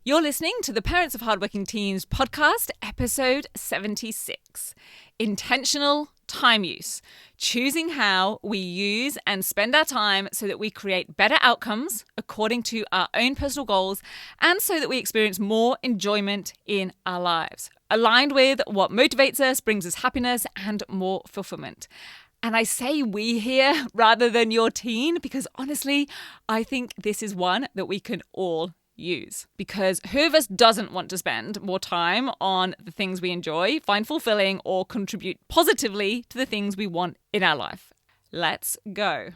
You're listening to the Parents of Hardworking Teens podcast, episode 76, Intentional Time Use, choosing how we use and spend our time so that we create better outcomes according to our own personal goals and so that we experience more enjoyment in our lives, aligned with what motivates us, brings us happiness and more fulfillment. And I say we here rather than your teen because honestly, I think this is one that we can all use. Because who of us doesn't want to spend more time on the things we enjoy, find fulfilling, or contribute positively to the things we want in our life? Let's go.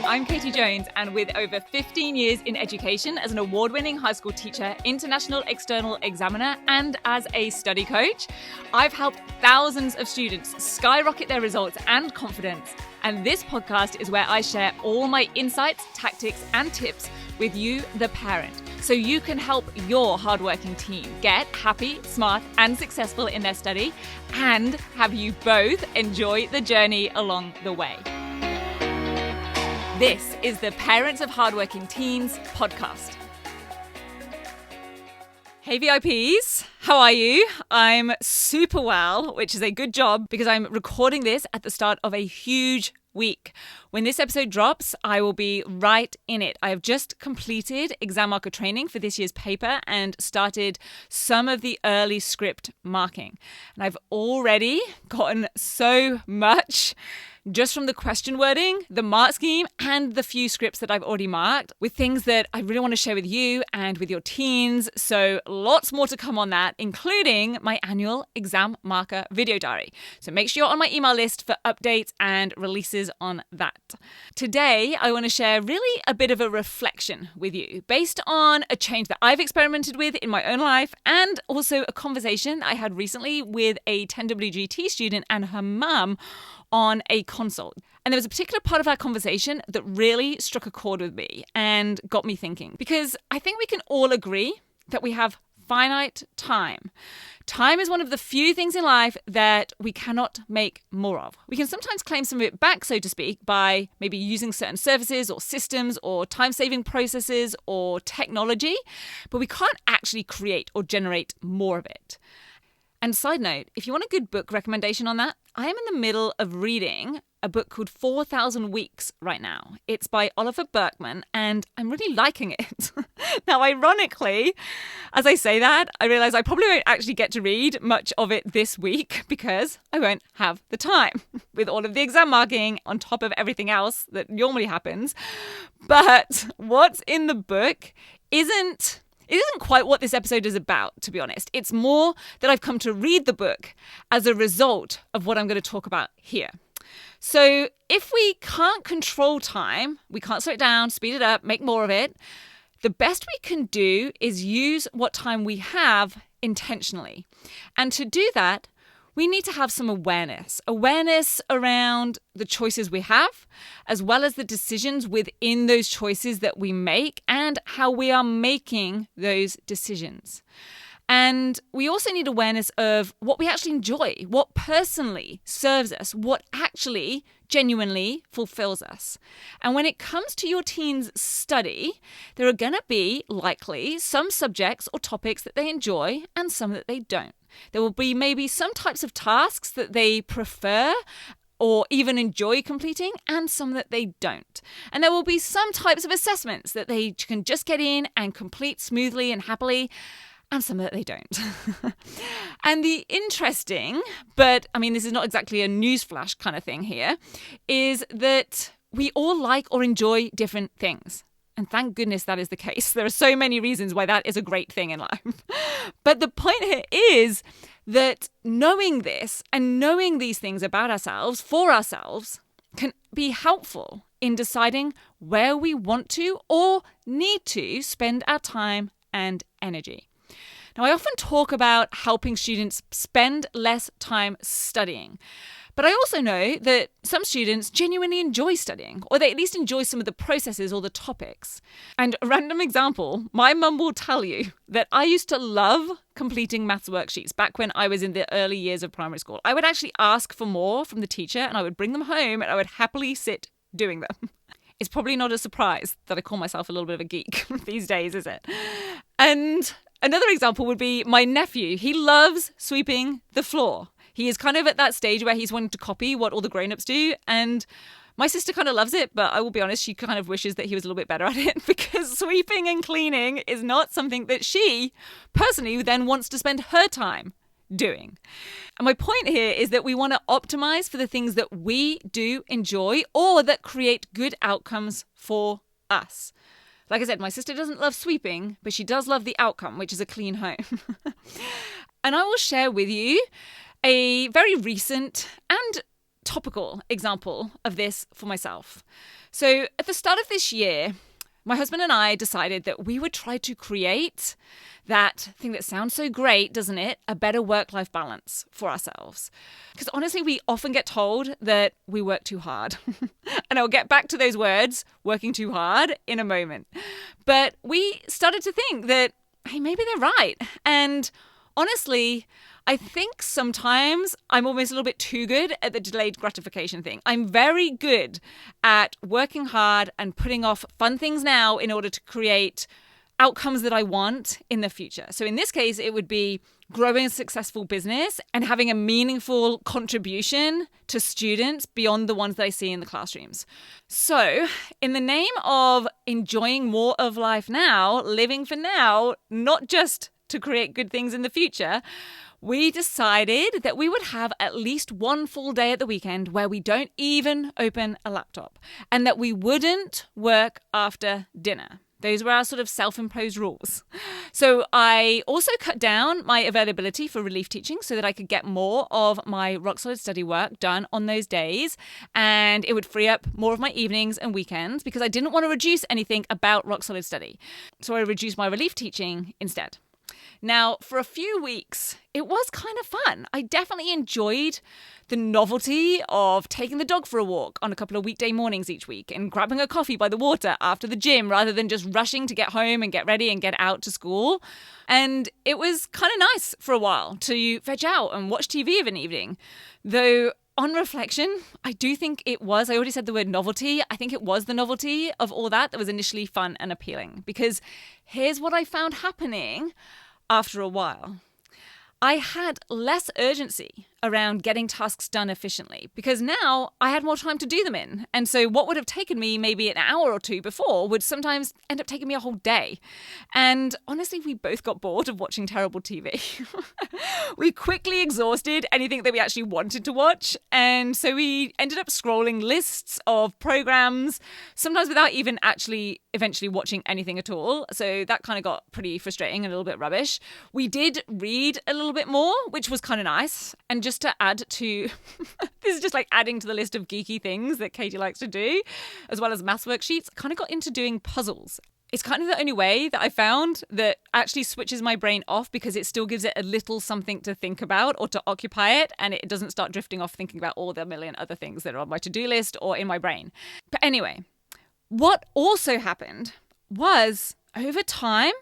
I'm Katie Jones, and with over 15 years in education as an award-winning high school teacher, international external examiner, and as a study coach, I've helped thousands of students skyrocket their results and confidence. And this podcast is where I share all my insights, tactics, and tips with you, the parent, so you can help your hardworking teen get happy, smart, and successful in their study, and have you both enjoy the journey along the way. This is the Parents of Hardworking Teens podcast. Hey VIPs, how are you? I'm super well, which is a good job because I'm recording this at the start of a huge week. When this episode drops, I will be right in it. I have just completed exam marker training for this year's paper and started some of the early script marking. And I've already gotten so much just from the question wording, the mark scheme, and the few scripts that I've already marked with things that I really want to share with you and with your teens. So lots more to come on that, including my annual exam marker video diary. So make sure you're on my email list for updates and releases on that. Today, I want to share really a bit of a reflection with you based on a change that I've experimented with in my own life and also a conversation I had recently with a 10WGT student and her mum on a consult. And there was a particular part of our conversation that really struck a chord with me and got me thinking, because I think we can all agree that we have finite time. Time is one of the few things in life that we cannot make more of. We can sometimes claim some of it back, so to speak, by maybe using certain services or systems or time-saving processes or technology, but we can't actually create or generate more of it. And side note, if you want a good book recommendation on that, I am in the middle of reading a book called 4,000 Weeks right now. It's by Oliver Burkeman, and I'm really liking it. Now, ironically, as I say that, I realize I probably won't actually get to read much of it this week because I won't have the time with all of the exam marking on top of everything else that normally happens. But what's in the book isn't quite what this episode is about, to be honest. It's more that I've come to read the book as a result of what I'm going to talk about here. So if we can't control time, we can't slow it down, speed it up, make more of it, the best we can do is use what time we have intentionally. And to do that, we need to have some awareness around the choices we have, as well as the decisions within those choices that we make and how we are making those decisions. And we also need awareness of what we actually enjoy, what personally serves us, what actually genuinely fulfills us. And when it comes to your teen's study, there are going to be likely some subjects or topics that they enjoy and some that they don't. There will be maybe some types of tasks that they prefer or even enjoy completing and some that they don't. And there will be some types of assessments that they can just get in and complete smoothly and happily, and some that they don't. And the interesting, but I mean, this is not exactly a newsflash kind of thing here, is that we all like or enjoy different things. And thank goodness that is the case. There are so many reasons why that is a great thing in life. But the point here is that knowing this and knowing these things about ourselves, for ourselves, can be helpful in deciding where we want to or need to spend our time and energy. Now, I often talk about helping students spend less time studying. But I also know that some students genuinely enjoy studying, or they at least enjoy some of the processes or the topics. And a random example, my mum will tell you that I used to love completing maths worksheets back when I was in the early years of primary school. I would actually ask for more from the teacher and I would bring them home and I would happily sit doing them. It's probably not a surprise that I call myself a little bit of a geek these days, is it? And another example would be my nephew. He loves sweeping the floor. He is kind of at that stage where he's wanting to copy what all the grown-ups do. And my sister kind of loves it, but I will be honest, she kind of wishes that he was a little bit better at it because sweeping and cleaning is not something that she personally then wants to spend her time doing. And my point here is that we want to optimize for the things that we do enjoy or that create good outcomes for us. Like I said, my sister doesn't love sweeping, but she does love the outcome, which is a clean home. And I will share with you a very recent and topical example of this for myself. So at the start of this year, my husband and I decided that we would try to create that thing that sounds so great, doesn't it? A better work-life balance for ourselves. Because honestly, we often get told that we work too hard. And I'll get back to those words, working too hard, in a moment. But we started to think that, hey, maybe they're right. And honestly, I think sometimes I'm almost a little bit too good at the delayed gratification thing. I'm very good at working hard and putting off fun things now in order to create outcomes that I want in the future. So in this case, it would be growing a successful business and having a meaningful contribution to students beyond the ones that I see in the classrooms. So in the name of enjoying more of life now, living for now, not just to create good things in the future, we decided that we would have at least one full day at the weekend where we don't even open a laptop and that we wouldn't work after dinner. Those were our sort of self-imposed rules. So I also cut down my availability for relief teaching so that I could get more of my Rock Solid study work done on those days, and it would free up more of my evenings and weekends because I didn't want to reduce anything about Rock Solid study. So I reduced my relief teaching instead. Now, for a few weeks, it was kind of fun. I definitely enjoyed the novelty of taking the dog for a walk on a couple of weekday mornings each week and grabbing a coffee by the water after the gym rather than just rushing to get home and get ready and get out to school. And it was kind of nice for a while to veg out and watch TV of an evening. Though on reflection, I do think it was, I already said the word novelty, I think it was the novelty of all that was initially fun and appealing. Because here's what I found happening after a while. I had less urgency around getting tasks done efficiently because now I had more time to do them in. And so what would have taken me maybe an hour or two before would sometimes end up taking me a whole day. And honestly, we both got bored of watching terrible TV. We quickly exhausted anything that we actually wanted to watch. And so we ended up scrolling lists of programs, sometimes without even actually eventually watching anything at all. So that kind of got pretty frustrating and a little bit rubbish. We did read a little bit more, which was kind of nice. And just to add to, this is just like adding to the list of geeky things that Katie likes to do, as well as maths worksheets, I kind of got into doing puzzles. It's kind of the only way that I found that actually switches my brain off because it still gives it a little something to think about or to occupy it, and it doesn't start drifting off thinking about all the million other things that are on my to-do list or in my brain. But anyway, what also happened was over time,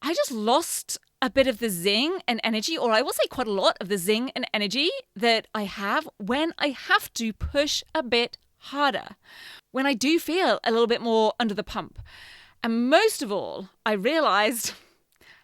I just lost a bit of the zing and energy, or I will say quite a lot of the zing and energy that I have when I have to push a bit harder, when I do feel a little bit more under the pump. And most of all, I realized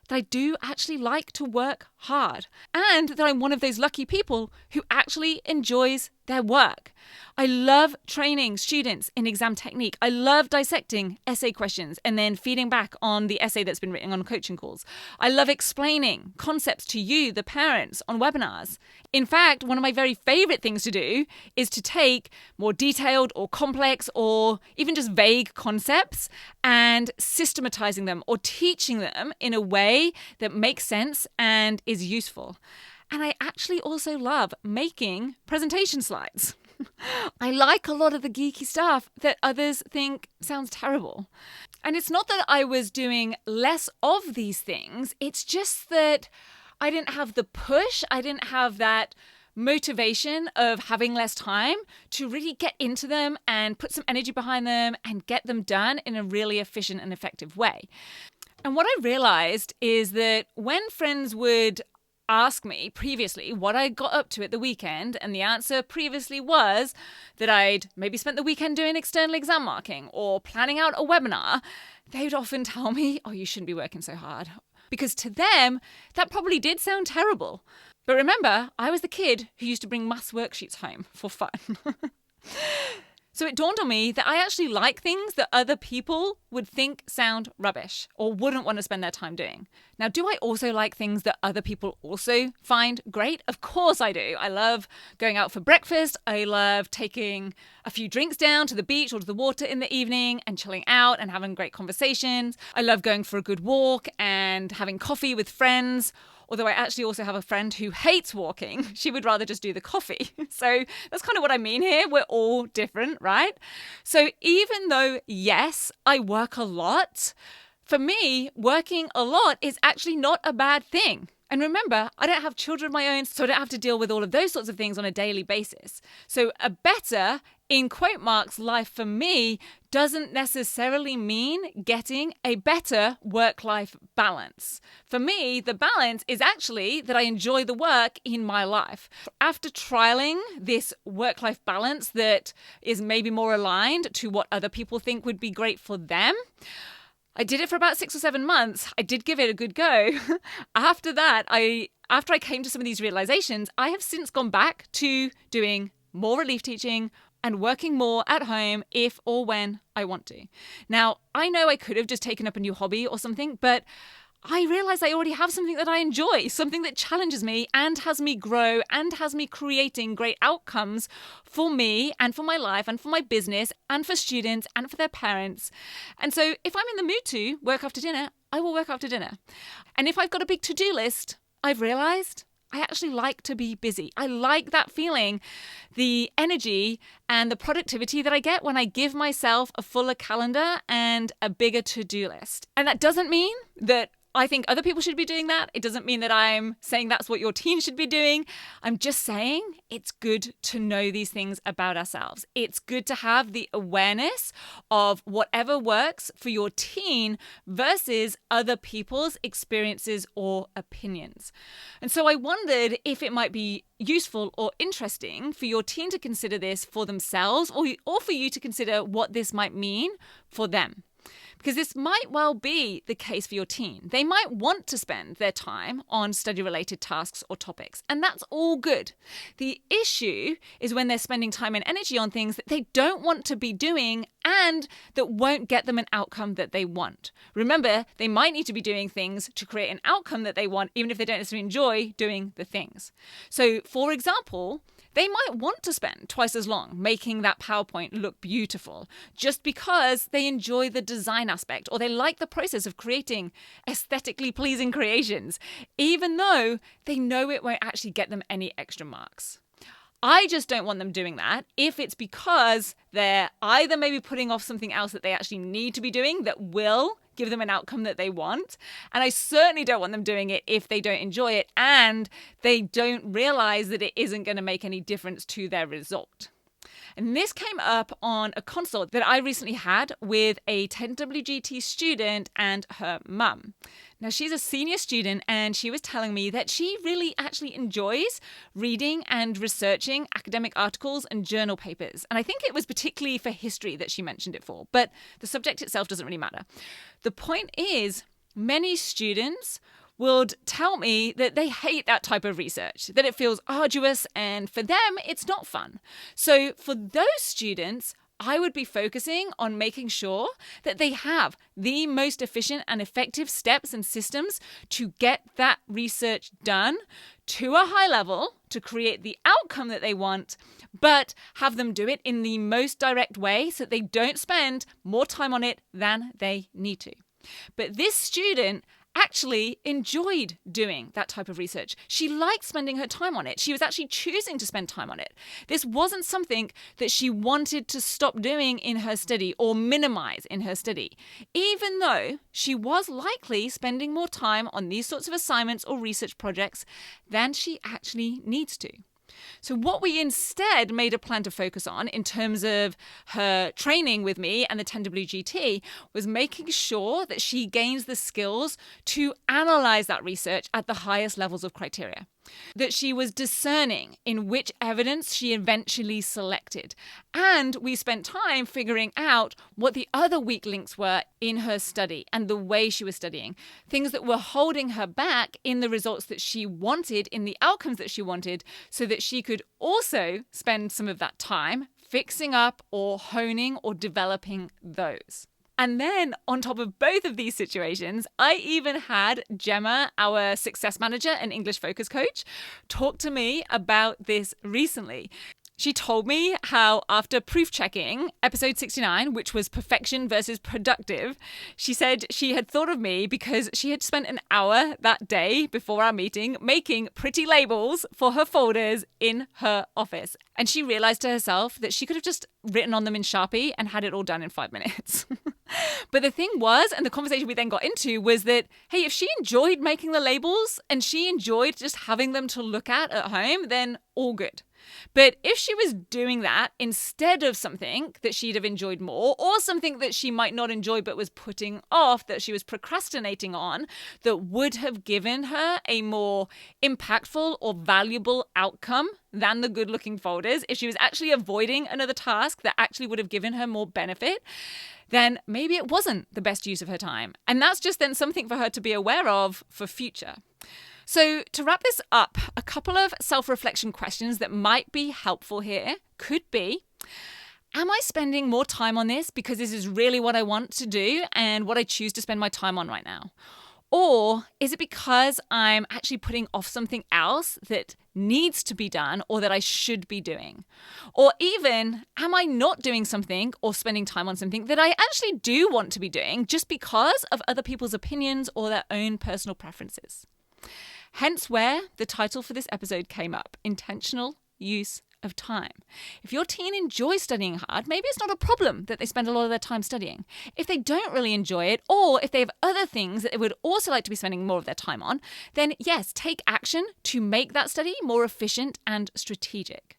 that I do actually like to work hard and that I'm one of those lucky people who actually enjoys their work. I love training students in exam technique. I love dissecting essay questions and then feeding back on the essay that's been written on coaching calls. I love explaining concepts to you, the parents, on webinars. In fact, one of my very favorite things to do is to take more detailed or complex or even just vague concepts and systematizing them or teaching them in a way that makes sense and is useful. And I actually also love making presentation slides. I like a lot of the geeky stuff that others think sounds terrible. And it's not that I was doing less of these things. It's just that I didn't have the push. I didn't have that motivation of having less time to really get into them and put some energy behind them and get them done in a really efficient and effective way. And what I realized is that when friends would ask me previously what I got up to at the weekend, and the answer previously was that I'd maybe spent the weekend doing external exam marking or planning out a webinar, they would often tell me, oh, you shouldn't be working so hard. Because to them, that probably did sound terrible. But remember, I was the kid who used to bring maths worksheets home for fun. So it dawned on me that I actually like things that other people would think sound rubbish or wouldn't want to spend their time doing. Now, do I also like things that other people also find great? Of course I do. I love going out for breakfast. I love taking a few drinks down to the beach or to the water in the evening and chilling out and having great conversations. I love going for a good walk and having coffee with friends. Although I actually also have a friend who hates walking. She would rather just do the coffee. So that's kind of what I mean here. We're all different, right? So even though, yes, I work a lot, for me, working a lot is actually not a bad thing. And remember, I don't have children of my own, so I don't have to deal with all of those sorts of things on a daily basis. So a better, in quote marks, life for me doesn't necessarily mean getting a better work-life balance. For me, the balance is actually that I enjoy the work in my life. After trialing this work-life balance that is maybe more aligned to what other people think would be great for them, I did it for about 6 or 7 months. I did give it a good go. After that, after I came to some of these realizations, I have since gone back to doing more relief teaching and working more at home if or when I want to. Now, I know I could have just taken up a new hobby or something, but I realized I already have something that I enjoy, something that challenges me and has me grow and has me creating great outcomes for me and for my life and for my business and for students and for their parents. And so if I'm in the mood to work after dinner, I will work after dinner. And if I've got a big to-do list, I've realized I actually like to be busy. I like that feeling, the energy and the productivity that I get when I give myself a fuller calendar and a bigger to-do list. And that doesn't mean that I think other people should be doing that. It doesn't mean that I'm saying that's what your teen should be doing. I'm just saying it's good to know these things about ourselves. It's good to have the awareness of whatever works for your teen versus other people's experiences or opinions. And so I wondered if it might be useful or interesting for your teen to consider this for themselves or for you to consider what this might mean for them. Because this might well be the case for your teen. They might want to spend their time on study-related tasks or topics, and that's all good. The issue is when they're spending time and energy on things that they don't want to be doing and that won't get them an outcome that they want. Remember, they might need to be doing things to create an outcome that they want, even if they don't necessarily enjoy doing the things. So, for example, they might want to spend twice as long making that PowerPoint look beautiful just because they enjoy the design aspect or they like the process of creating aesthetically pleasing creations, even though they know it won't actually get them any extra marks. I just don't want them doing that if it's because they're either maybe putting off something else that they actually need to be doing that will give them an outcome that they want. And I certainly don't want them doing it if they don't enjoy it and they don't realize that it isn't going to make any difference to their result. And this came up on a consult that I recently had with a 10WGT student and her mum. Now, she's a senior student and she was telling me that she really actually enjoys reading and researching academic articles and journal papers. And I think it was particularly for history that she mentioned it for, but the subject itself doesn't really matter. The point is, many students would tell me that they hate that type of research, that it feels arduous, and for them, it's not fun. So for those students, I would be focusing on making sure that they have the most efficient and effective steps and systems to get that research done to a high level to create the outcome that they want, but have them do it in the most direct way so that they don't spend more time on it than they need to. But this student actually enjoyed doing that type of research. She liked spending her time on it. She was actually choosing to spend time on it. This wasn't something that she wanted to stop doing in her study or minimize in her study, even though she was likely spending more time on these sorts of assignments or research projects than she actually needs to. So what we instead made a plan to focus on in terms of her training with me and the 10WGT was making sure that she gains the skills to analyze that research at the highest levels of criteria. That she was discerning in which evidence she eventually selected. And we spent time figuring out what the other weak links were in her study and the way she was studying. Things that were holding her back in the results that she wanted, in the outcomes that she wanted, so that she could also spend some of that time fixing up or honing or developing those. And then on top of both of these situations, I even had Gemma, our success manager and English focus coach, talk to me about this recently. She told me how after proof checking episode 69, which was perfection versus productive, she said she had thought of me because she had spent an hour that day before our meeting making pretty labels for her folders in her office. And she realized to herself that she could have just written on them in Sharpie and had it all done in 5 minutes. But the thing was, and the conversation we then got into was that, hey, if she enjoyed making the labels and she enjoyed just having them to look at home, then all good. But if she was doing that instead of something that she'd have enjoyed more, or something that she might not enjoy but was putting off, that she was procrastinating on, that would have given her a more impactful or valuable outcome than the good-looking folders, if she was actually avoiding another task that actually would have given her more benefit, then maybe it wasn't the best use of her time. And that's just then something for her to be aware of for future. So to wrap this up, a couple of self-reflection questions that might be helpful here could be, am I spending more time on this because this is really what I want to do and what I choose to spend my time on right now? Or is it because I'm actually putting off something else that needs to be done or that I should be doing? Or even, am I not doing something or spending time on something that I actually do want to be doing just because of other people's opinions or their own personal preferences? Hence where the title for this episode came up, Intentional Use of Time. If your teen enjoys studying hard, maybe it's not a problem that they spend a lot of their time studying. If they don't really enjoy it, or if they have other things that they would also like to be spending more of their time on, then yes, take action to make that study more efficient and strategic.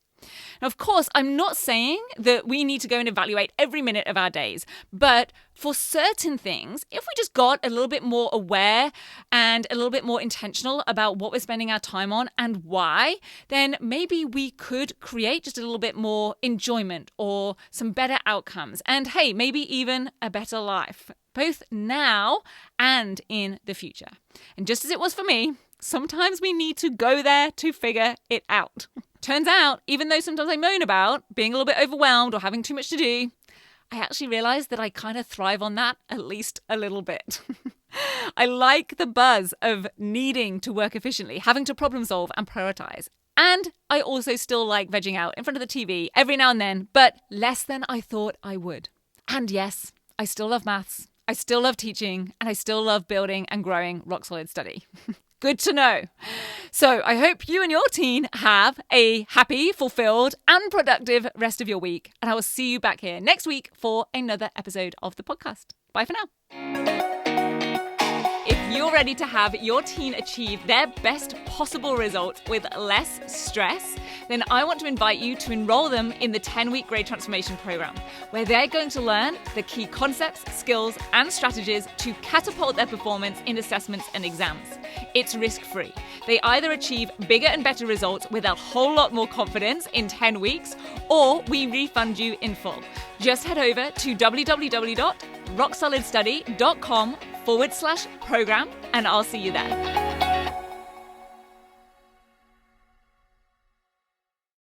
Now, of course, I'm not saying that we need to go and evaluate every minute of our days, but for certain things, if we just got a little bit more aware and a little bit more intentional about what we're spending our time on and why, then maybe we could create just a little bit more enjoyment or some better outcomes. And hey, maybe even a better life, both now and in the future. And just as it was for me, sometimes we need to go there to figure it out. Turns out, even though sometimes I moan about being a little bit overwhelmed or having too much to do, I actually realized that I kind of thrive on that at least a little bit. I like the buzz of needing to work efficiently, having to problem solve and prioritize. And I also still like vegging out in front of the TV every now and then, but less than I thought I would. And yes, I still love maths, I still love teaching, and I still love building and growing rock solid study. Good to know. So I hope you and your teen have a happy, fulfilled, and productive rest of your week. And I will see you back here next week for another episode of the podcast. Bye for now. If you're ready to have your teen achieve their best possible results with less stress, then I want to invite you to enroll them in the 10-week Grade Transformation Program, where they're going to learn the key concepts, skills, and strategies to catapult their performance in assessments and exams. It's risk-free. They either achieve bigger and better results with a whole lot more confidence in 10 weeks, or we refund you in full. Just head over to www.rocksolidstudy.com/program, and I'll see you there.